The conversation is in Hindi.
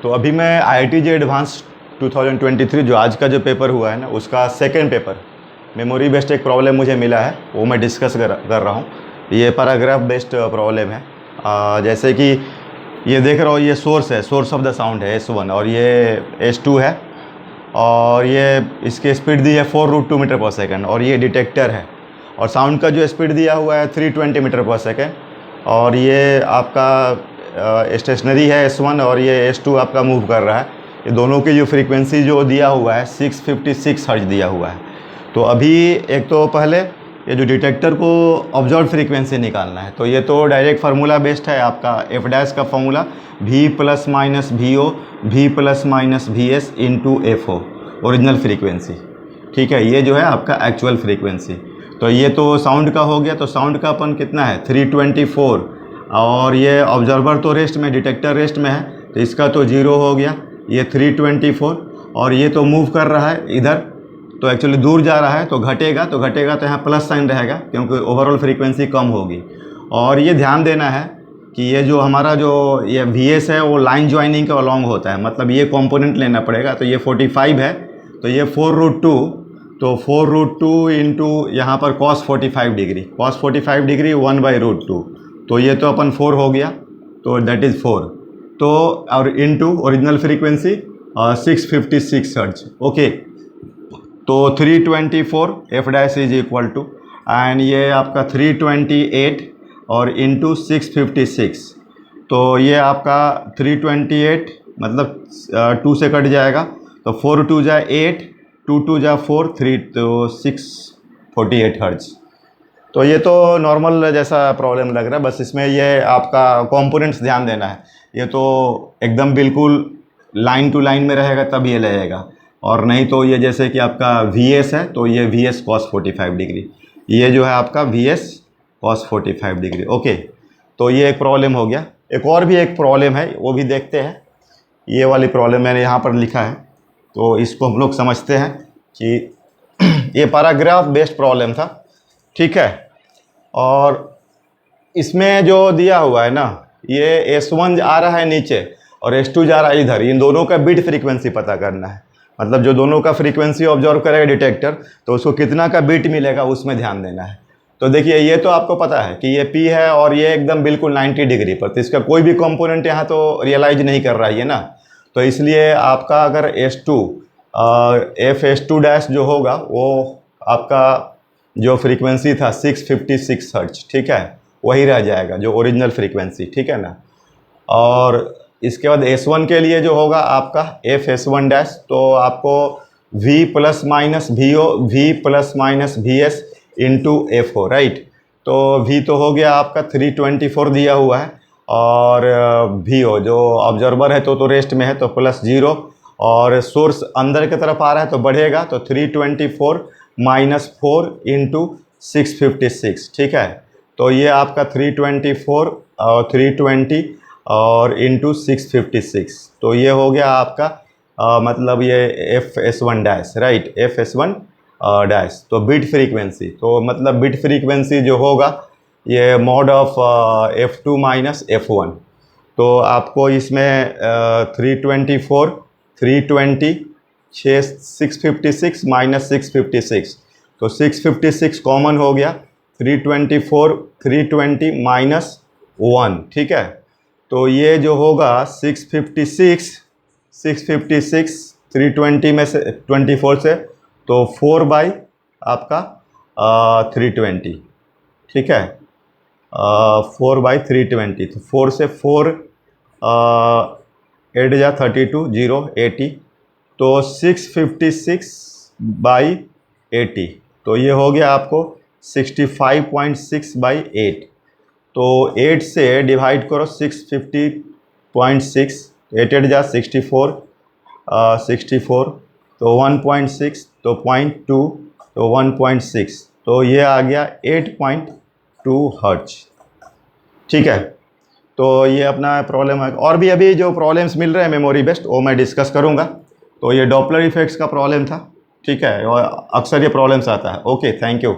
तो अभी मैं IIT JEE एडवांस 2023 जो आज का जो पेपर हुआ है ना, उसका सेकंड पेपर मेमोरी बेस्ड एक प्रॉब्लम मुझे मिला है, वो मैं डिस्कस कर रहा हूँ। ये पैराग्राफ बेस्ड प्रॉब्लम है। जैसे कि ये देख रहा हो, ये सोर्स है, सोर्स ऑफ द साउंड है S1 और ये S2 है और ये इसकी स्पीड दी है 4√2 मीटर पर सेकेंड और ये डिटेक्टर है और साउंड का जो स्पीड दिया हुआ है 320 मीटर पर सेकेंड और ये आपका स्टेशनरी है S1 और ये S2 आपका मूव कर रहा है। ये दोनों की जो फ्रीक्वेंसी जो दिया हुआ है 656 हर्ट्ज दिया हुआ है। तो अभी एक तो पहले ये जो डिटेक्टर को ऑब्जर्व फ्रीक्वेंसी निकालना है, तो ये तो डायरेक्ट फार्मूला बेस्ड है आपका एफ डैश का formula V plus minus VO V plus minus VS into FO original frequency. ठीक है, ये जो है आपका एक्चुअल फ्रीक्वेंसी। तो ये तो साउंड का हो गया। तो साउंड का अपन कितना है 324 और ये ऑब्जर्वर तो रेस्ट में, डिटेक्टर रेस्ट में है, तो इसका तो 0 हो गया। ये 324 और ये तो मूव कर रहा है इधर, तो एक्चुअली दूर जा रहा है, तो घटेगा तो यहाँ प्लस साइन रहेगा क्योंकि ओवरऑल फ्रीक्वेंसी कम होगी। और ये ध्यान देना है कि ये जो हमारा जो ये VS है वो लाइन ज्वाइनिंग के अलॉन्ग होता है, मतलब ये कंपोनेंट लेना पड़ेगा। तो ये 45 है, तो ये 4√2, तो 4√2 इंटू यहाँ पर cos 45 डिग्री, cos 45 डिग्री 1/√2, तो ये तो अपन 4 हो गया, तो दैट इज़ 4। तो और into original frequency 656 hertz. Okay, तो 324 F dash is equal to and ये आपका 328 और इंटू 656, तो ये आपका 328 मतलब 2 से कट जाएगा, तो 4 2 जा 8, 2 2 जा 4, 3 तो 648 हर्ट्ज। तो ये तो नॉर्मल जैसा प्रॉब्लम लग रहा है, बस इसमें ये आपका कंपोनेंट्स ध्यान देना है। ये तो एकदम बिल्कुल लाइन टू लाइन में रहेगा तब ये लगेगा, और नहीं तो ये जैसे कि आपका VS है तो ये VS cos 45 डिग्री, ये जो है आपका VS cos 45 डिग्री। ओके, तो ये एक प्रॉब्लम हो गया। एक और भी एक प्रॉब्लम है, वो भी देखते हैं। ये वाली प्रॉब्लम मैंने यहाँ पर लिखा है, तो इसको हम लोग समझते हैं कि ये पैराग्राफ बेस्ड प्रॉब्लम था। ठीक है, और इसमें जो दिया हुआ है ना, ये S1 आ रहा है नीचे और S2 जा रहा है इधर, इन दोनों का बिट फ्रीक्वेंसी पता करना है। मतलब जो दोनों का फ्रीक्वेंसी ऑब्जर्व करेगा डिटेक्टर, तो उसको कितना का बिट मिलेगा उसमें ध्यान देना है। तो देखिए, ये तो आपको पता है कि ये P है और ये एकदम बिल्कुल 90 डिग्री पर, तो इसका कोई भी कंपोनेंट यहाँ तो रियलाइज नहीं कर रहा है ना। तो इसलिए आपका अगर S2 FS2 डैश जो होगा वो आपका जो फ्रीक्वेंसी था 656 हर्ट्ज, ठीक है, वही रह जाएगा जो ओरिजिनल फ्रीक्वेंसी। ठीक है ना। और इसके बाद S1 के लिए जो होगा आपका FS1 डैश, तो आपको V plus minus VO V plus minus VS into FO, right. तो V तो हो गया आपका 324 दिया हुआ है और VO जो ऑब्जर्वर है तो रेस्ट में है तो प्लस 0, और सोर्स अंदर की तरफ आ रहा है तो बढ़ेगा, तो 324 माइनस 4 इंटू 656। ठीक है, तो ये आपका 324 और 320 और इंटू 656, तो ये हो गया आपका मतलब ये FS1 dash, right, FS1 dash. तो बिट फ्रीक्वेंसी, तो मतलब बिट फ्रीक्वेंसी जो होगा ये mod of F2 minus F1। तो आपको इसमें 324 320 656 माइनस 656, तो 656 कॉमन हो गया, 324 320 माइनस 1। ठीक है, तो ये जो होगा 656 320 में से 24 से, तो 4 बाई आपका 320। ठीक है, 4 बाई 320, तो 4 से 4 8 जा 32 0 80, तो 656 बाई 80, तो ये हो गया आपको 65.6 बाई 8। तो 8 से डिवाइड करो 650.6, 8 8 जा 64 64, तो 1.6, तो 0.2, तो 1.6, तो ये आ गया 8.2 हर्ट्ज। ठीक है, तो ये अपना प्रॉब्लम है। और भी अभी जो प्रॉब्लम्स मिल रहे हैं मेमोरी बेस्ड वो मैं डिस्कस करूँगा। तो ये डॉपलर इफेक्ट्स का प्रॉब्लम था। ठीक है, और अक्सर ये प्रॉब्लम्स आता है। Okay, thank you.